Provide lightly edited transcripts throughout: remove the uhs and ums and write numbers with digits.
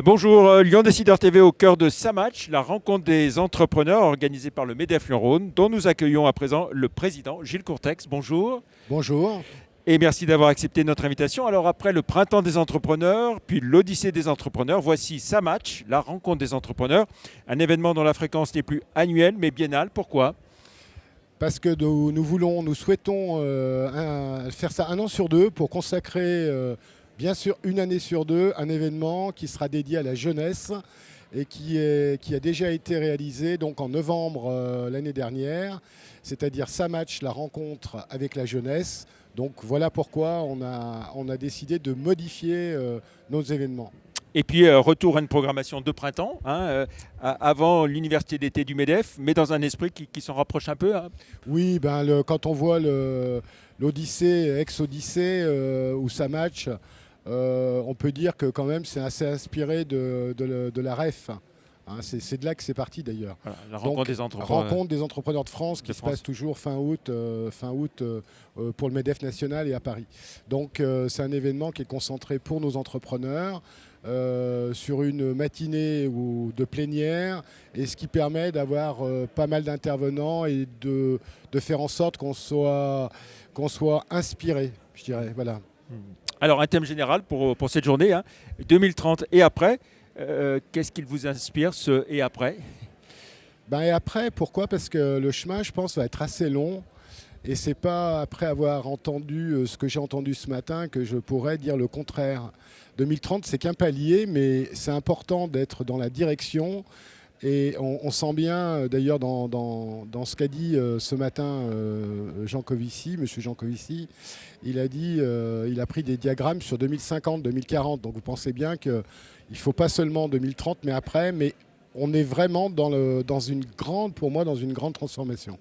Bonjour, Lyon Décideur TV au cœur de Samatch, la rencontre des entrepreneurs organisée par le MEDEF Lyon-Rhône, dont nous accueillons à présent le président Gilles Courtex. Bonjour. Bonjour. Et merci d'avoir accepté notre invitation. Alors après le printemps des entrepreneurs, puis l'Odyssée des entrepreneurs, voici Samatch, la rencontre des entrepreneurs, un événement dont la fréquence n'est plus annuelle mais biennale. Pourquoi ? Parce que nous souhaitons faire ça un an sur deux pour consacrer, bien sûr, une année sur deux, un événement qui sera dédié à la jeunesse et qui a déjà été réalisé donc en novembre l'année dernière, c'est-à-dire Samatch, la rencontre avec la jeunesse. Donc voilà pourquoi on a décidé de modifier nos événements. Et puis retour à une programmation de printemps, avant l'université d'été du MEDEF, mais dans un esprit qui s'en rapproche un peu. Oui, quand on voit l'Odyssée, ex-Odyssée ou Samatch, on peut dire que quand même c'est assez inspiré de la REF. Hein, c'est de là que c'est parti d'ailleurs. Voilà, la rencontre des entrepreneurs. Rencontre des entrepreneurs de France qui se passe toujours fin août pour le MEDEF national et à Paris. Donc c'est un événement qui est concentré pour nos entrepreneurs sur une matinée de plénière, et ce qui permet d'avoir pas mal d'intervenants et de faire en sorte qu'on soit inspiré, je dirais. Voilà. Alors un thème général pour cette journée, 2030 et après. Qu'est-ce qu'il vous inspire, ce et après ? Et après, pourquoi ? Parce que le chemin, je pense, va être assez long. Et c'est pas après avoir entendu ce que j'ai entendu ce matin que je pourrais dire le contraire. 2030, c'est qu'un palier, mais c'est important d'être dans la direction. Et on sent bien, d'ailleurs, dans ce qu'a dit ce matin Jean Covici, monsieur Jean Covici, il a dit, il a pris des diagrammes sur 2050, 2040. Donc vous pensez bien qu'il ne faut pas seulement 2030, mais après, mais on est vraiment dans une grande transformation.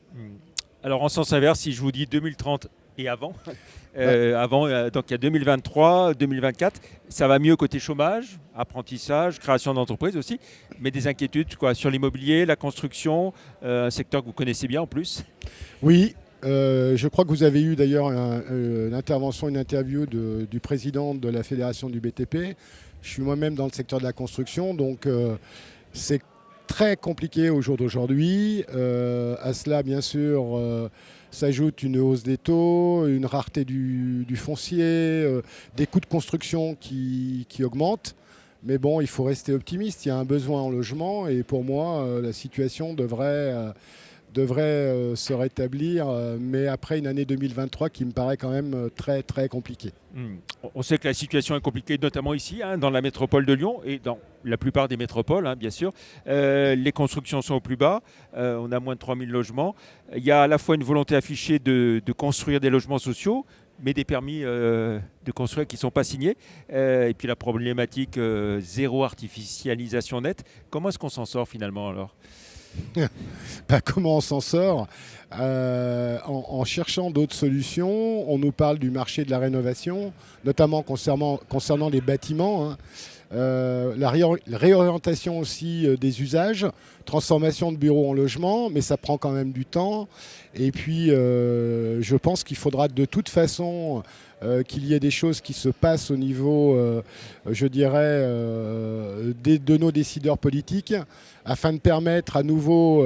Alors en sens inverse, si je vous dis 2030 et avant, donc il y a 2023, 2024, ça va mieux côté chômage, apprentissage, création d'entreprises aussi, mais des inquiétudes sur l'immobilier, la construction, un secteur que vous connaissez bien en plus. Oui, je crois que vous avez eu d'ailleurs une interview du président de la fédération du BTP. Je suis moi-même dans le secteur de la construction, donc c'est très compliqué au jour d'aujourd'hui. À cela, bien sûr, s'ajoute une hausse des taux, une rareté du foncier, des coûts de construction qui augmentent. Mais bon, il faut rester optimiste. Il y a un besoin en logement et pour moi, la situation devrait se rétablir, mais après une année 2023 qui me paraît quand même très très compliquée. On sait que la situation est compliquée, notamment ici, dans la métropole de Lyon et dans la plupart des métropoles, bien sûr. Les constructions sont au plus bas, on a moins de 3000 logements. Il y a à la fois une volonté affichée de construire des logements sociaux, mais des permis de construire qui ne sont pas signés. Et puis la problématique zéro artificialisation nette. Comment est-ce qu'on s'en sort finalement alors ? Comment on s'en sort en cherchant d'autres solutions. On nous parle du marché de la rénovation, notamment concernant les bâtiments. La réorientation aussi des usages, transformation de bureaux en logements, mais ça prend quand même du temps. Et puis, je pense qu'il faudra de toute façon qu'il y ait des choses qui se passent au niveau, je dirais, de nos décideurs politiques, afin de permettre à nouveau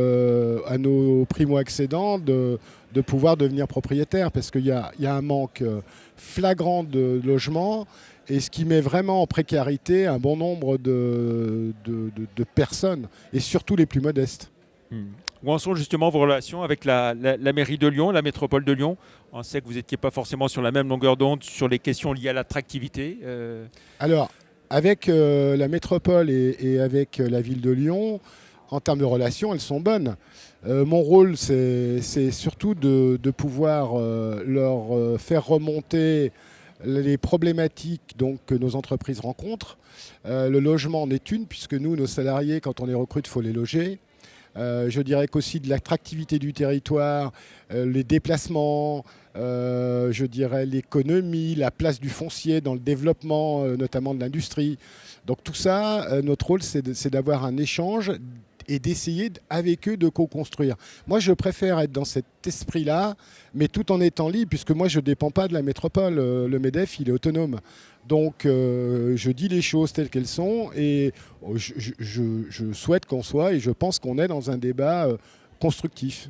à nos primo-accédants de pouvoir devenir propriétaires, parce qu'il y a un manque flagrant de logements. Et ce qui met vraiment en précarité un bon nombre de personnes, et surtout les plus modestes. Où en sont justement vos relations avec la mairie de Lyon, la métropole de Lyon ? On sait que vous n'étiez pas forcément sur la même longueur d'onde sur les questions liées à l'attractivité. Alors, avec la métropole et avec la ville de Lyon, en termes de relations, elles sont bonnes. Mon rôle, c'est surtout de pouvoir leur faire remonter les problématiques donc, que nos entreprises rencontrent. Le logement en est une, puisque nous, nos salariés, quand on les recrute, il faut les loger. Je dirais qu'aussi de l'attractivité du territoire, les déplacements, je dirais l'économie, la place du foncier dans le développement, notamment de l'industrie. Donc tout ça, notre rôle, c'est d'avoir un échange et d'essayer avec eux de co-construire. Moi, je préfère être dans cet esprit-là, mais tout en étant libre, puisque moi, je ne dépends pas de la métropole. Le MEDEF, il est autonome. Donc, je dis les choses telles qu'elles sont et je souhaite qu'on soit, et je pense qu'on est dans un débat constructif.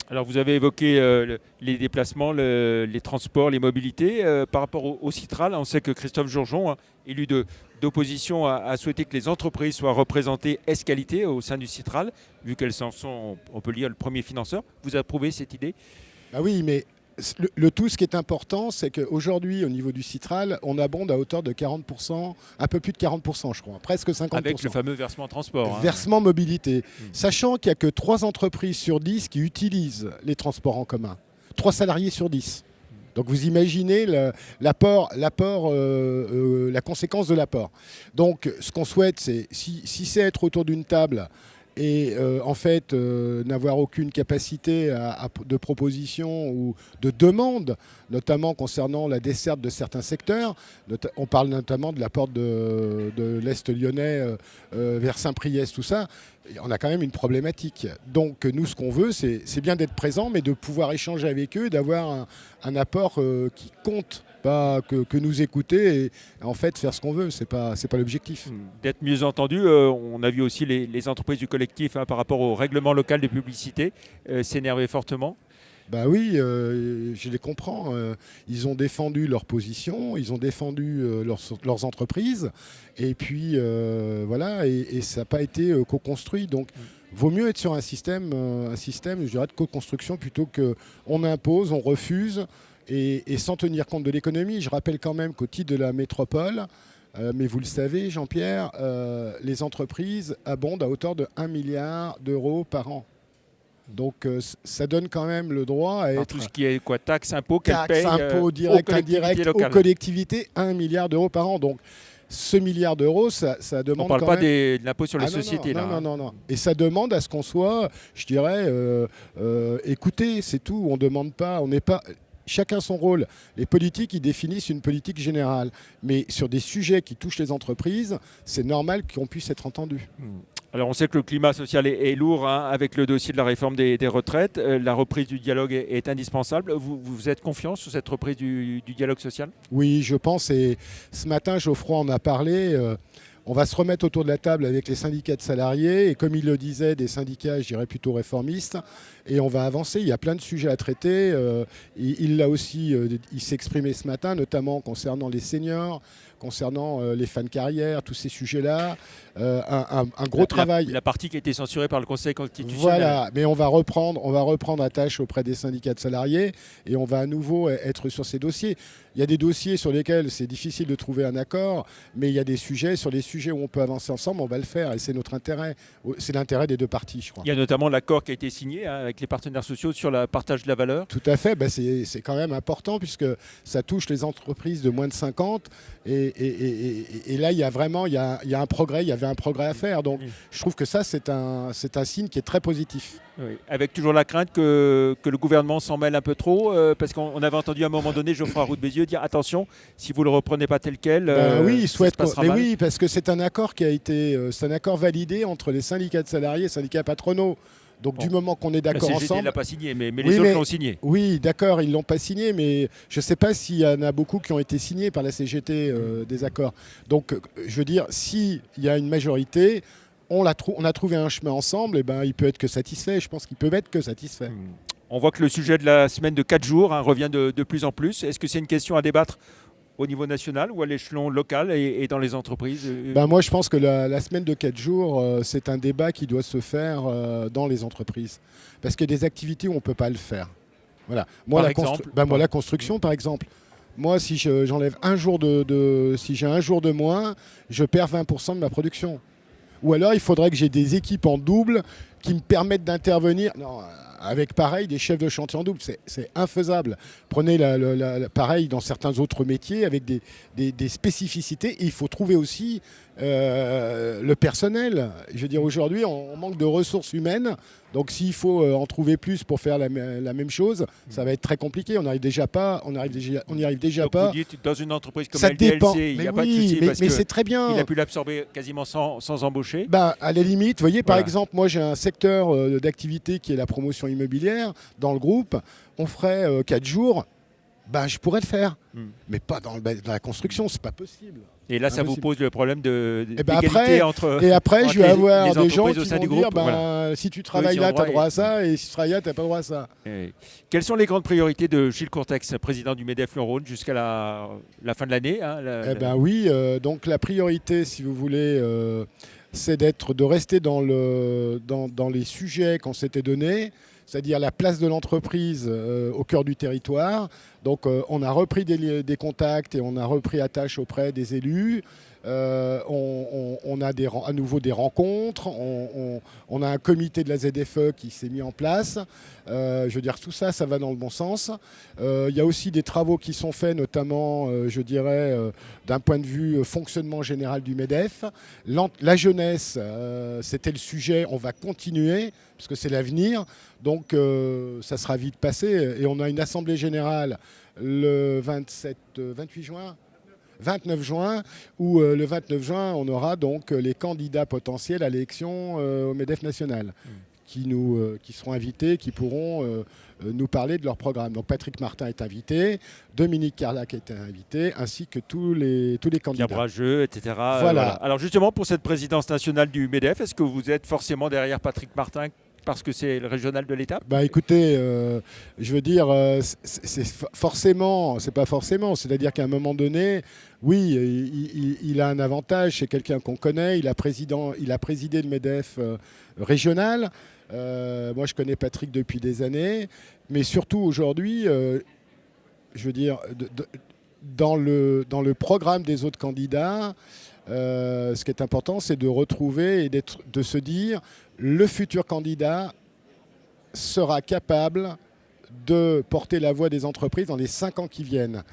Alors vous avez évoqué les déplacements, les transports, les mobilités. Par rapport au Citral, on sait que Christophe Jourjon, élu d'opposition, a souhaité que les entreprises soient représentées ès-qualité au sein du Citral, vu qu'elles en sont, on peut le dire, le premier financeur. Vous approuvez cette idée ? Ah oui, mais le tout, ce qui est important, c'est qu'aujourd'hui, au niveau du Citral, on abonde à hauteur de 40%, un peu plus de 40%, je crois, presque 50%. Avec le fameux versement transport. Versement mobilité. Sachant qu'il n'y a que 3 entreprises sur 10 qui utilisent les transports en commun. 3 salariés sur 10. Donc vous imaginez la conséquence de l'apport. Donc ce qu'on souhaite, c'est, si c'est être autour d'une table et en fait n'avoir aucune capacité de proposition ou de demande, notamment concernant la desserte de certains secteurs. On parle notamment de la porte de l'Est lyonnais vers Saint-Priest, tout ça. On a quand même une problématique. Donc nous, ce qu'on veut, c'est bien d'être présent, mais de pouvoir échanger avec eux, d'avoir un apport qui compte, pas que nous écouter et en fait faire ce qu'on veut. C'est pas l'objectif. D'être mieux entendu, on a vu aussi les entreprises du collectif par rapport au règlement local de publicité s'énerver fortement. Bah oui, je les comprends. Ils ont défendu leur position, ils ont défendu leurs entreprises, et puis voilà, et ça n'a pas été co-construit. Donc, vaut mieux être sur un système, je dirais, de co-construction plutôt qu'on impose, on refuse, et sans tenir compte de l'économie. Je rappelle quand même qu'au titre de la métropole, mais vous le savez, Jean-Pierre, les entreprises abondent à hauteur de 1 milliard d'euros par an. Donc ça donne quand même le droit à être... Tout ce qui est quoi, taxes, impôts, qu'elles payent impôts directs, indirects, aux collectivités, 1 milliard d'euros par an. Donc ce milliard d'euros, ça demande. On ne parle pas de l'impôt sur les sociétés. Non. Et ça demande à ce qu'on soit, je dirais, écouté, c'est tout. On ne demande pas, on n'est pas... Chacun son rôle. Les politiques, ils définissent une politique générale. Mais sur des sujets qui touchent les entreprises, c'est normal qu'on puisse être entendu. Alors on sait que le climat social est lourd avec le dossier de la réforme des retraites. La reprise du dialogue est indispensable. Vous êtes confiant sur cette reprise du dialogue social ? Oui, je pense. Et ce matin, Geoffroy en a parlé. On va se remettre autour de la table avec les syndicats de salariés et, comme il le disait, des syndicats, je dirais, plutôt réformistes. Et on va avancer. Il y a plein de sujets à traiter. Il l'a aussi, il s'est exprimé ce matin, notamment concernant les seniors, concernant les fins de carrière, tous ces sujets-là. Un gros travail. La partie qui a été censurée par le Conseil constitutionnel. Voilà, mais on va reprendre attache auprès des syndicats de salariés et on va à nouveau être sur ces dossiers. Il y a des dossiers sur lesquels c'est difficile de trouver un accord, mais il y a des sujets, sur les sujets où on peut avancer ensemble, on va le faire et c'est notre intérêt. C'est l'intérêt des deux parties, je crois. Il y a notamment l'accord qui a été signé avec les partenaires sociaux sur le partage de la valeur. Tout à fait, c'est quand même important puisque ça touche les entreprises de moins de 50 et là il y a vraiment il y a un progrès, il y avait un progrès à faire. Donc je trouve que ça c'est un signe qui est très positif. Oui. Avec toujours la crainte que le gouvernement s'en mêle un peu trop, parce qu'on avait entendu à un moment donné Geoffroy Roux de Bézieux dire attention, si vous ne le reprenez pas tel quel, oui, il souhaite ça se passera mal. Oui, parce que c'est un accord qui a été c'est un accord validé entre les syndicats de salariés et les syndicats patronaux. Donc du moment qu'on est d'accord ensemble... La CGT ne l'a pas signé, mais les autres l'ont signé. Oui, d'accord, ils ne l'ont pas signé, mais je ne sais pas s'il y en a beaucoup qui ont été signés par la CGT, des accords. Donc je veux dire, s'il y a une majorité... On a trouvé un chemin ensemble, et ben, il peut être que satisfait. Je pense qu'il peut être que satisfait. On voit que le sujet de la semaine de 4 jours revient de plus en plus. Est-ce que c'est une question à débattre au niveau national ou à l'échelon local et dans les entreprises ? Moi, je pense que la semaine de 4 jours, c'est un débat qui doit se faire dans les entreprises. Parce qu'il y a des activités où on ne peut pas le faire. Voilà. Moi, la construction, par exemple. Moi, si j'enlève un jour si j'ai un jour de moins, je perds 20% de ma production. Ou alors, il faudrait que j'ai des équipes en double qui me permettent d'intervenir. Non, avec pareil, des chefs de chantier en double, c'est infaisable. Prenez pareil dans certains autres métiers avec des spécificités. Et il faut trouver aussi le personnel. Je veux dire, aujourd'hui, on manque de ressources humaines. Donc, s'il faut en trouver plus pour faire la même chose, ça va être très compliqué. On n'y arrive déjà pas. On n'y arrive déjà Donc pas. vous dites, dans une entreprise comme Ça dépend. LDLC, il n'y Mais a pas de oui, souci parce mais que c'est très bien. il a pu l'absorber quasiment sans embaucher. Bah, à la limite, vous voyez, par Voilà. exemple, moi j'ai un secteur d'activité qui est la promotion immobilière dans le groupe. On ferait 4 jours, bah, je pourrais le faire. Mais pas dans la construction, c'est pas possible. Et là, ça vous Impossible. pose le problème Et ben d'égalité entre après, je vais les avoir des gens entreprises qui au sein vont du dire, groupe. Voilà. si tu travailles ils ont là, tu as droit droit à ça, et si tu travailles là, tu n'as pas droit à ça. Quelles sont les grandes priorités de Gilles Courtex, président du MEDEF Rhône, jusqu'à la fin de l'année, hein, Oui, donc la priorité, si vous voulez, c'est de rester dans les sujets qu'on s'était donnés, c'est-à-dire la place de l'entreprise au cœur du territoire. Donc on a repris des contacts et on a repris attache auprès des élus. On a à nouveau des rencontres, on a un comité de la ZFE qui s'est mis en place. Je veux dire, tout ça, ça va dans le bon sens. Il y a aussi des travaux qui sont faits, notamment, je dirais, d'un point de vue fonctionnement général du MEDEF. La jeunesse, c'était le sujet, on va continuer, parce que c'est l'avenir. Donc, ça sera vite passé. Et on a une assemblée générale le 28 juin 29 juin, où le 29 juin, on aura donc les candidats potentiels à l'élection au MEDEF national, qui seront invités, qui pourront nous parler de leur programme. Donc Patrick Martin est invité, Dominique Carlac est invité, ainsi que tous les candidats. Pierre Brageux, etc. Voilà. Alors justement, pour cette présidence nationale du MEDEF, est-ce que vous êtes forcément derrière Patrick Martin parce que c'est le régional de l'État? Bah écoutez, je veux dire, c'est pas forcément, c'est-à-dire qu'à un moment donné, oui, il a un avantage, c'est quelqu'un qu'on connaît, il a présidé le MEDEF régional. Moi, je connais Patrick depuis des années, mais surtout aujourd'hui, je veux dire, dans le programme des autres candidats, ce qui est important, c'est de retrouver et de se dire, le futur candidat sera capable de porter la voix des entreprises dans les 5 ans qui viennent,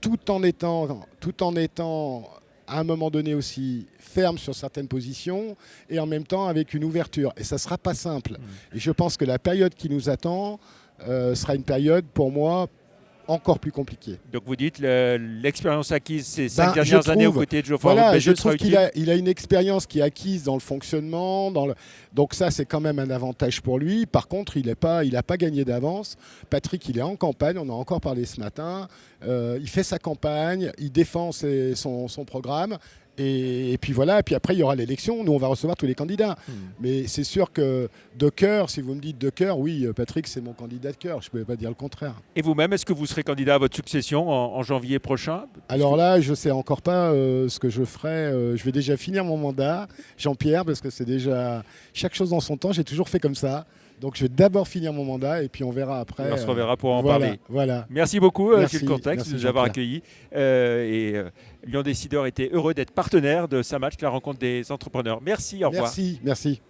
tout en étant à un moment donné aussi ferme sur certaines positions et en même temps avec une ouverture. Et ça ne sera pas simple. Et je pense que la période qui nous attend sera une période, pour moi, encore plus compliquée. Donc vous dites l'expérience acquise ces 5 dernières années aux côtés de Geoffroy Voilà, je sera trouve qu'il a une expérience qui est acquise dans le fonctionnement. Donc ça, c'est quand même un avantage pour lui. Par contre, il n'a pas gagné d'avance. Patrick, il est en campagne, on en a encore parlé ce matin. Il fait sa campagne, il défend son programme. Et puis voilà, et puis après il y aura l'élection, nous on va recevoir tous les candidats. Mais c'est sûr que de cœur, si vous me dites de cœur, oui, Patrick c'est mon candidat de cœur, je ne pouvais pas dire le contraire. Et vous-même, est-ce que vous serez candidat à votre succession en janvier prochain? Alors là, je ne sais encore pas ce que je ferai. Je vais déjà finir mon mandat, Jean-Pierre, parce que c'est déjà chaque chose dans son temps, j'ai toujours fait comme ça. Donc je vais d'abord finir mon mandat et puis on verra après. On se reverra pour en voilà, parler. Voilà. Merci beaucoup Merci, Gilles Courtex de nous avoir accueillis. Lyon Décideur était heureux d'être partenaire de Samatch, la rencontre des entrepreneurs. Merci, au revoir. Merci.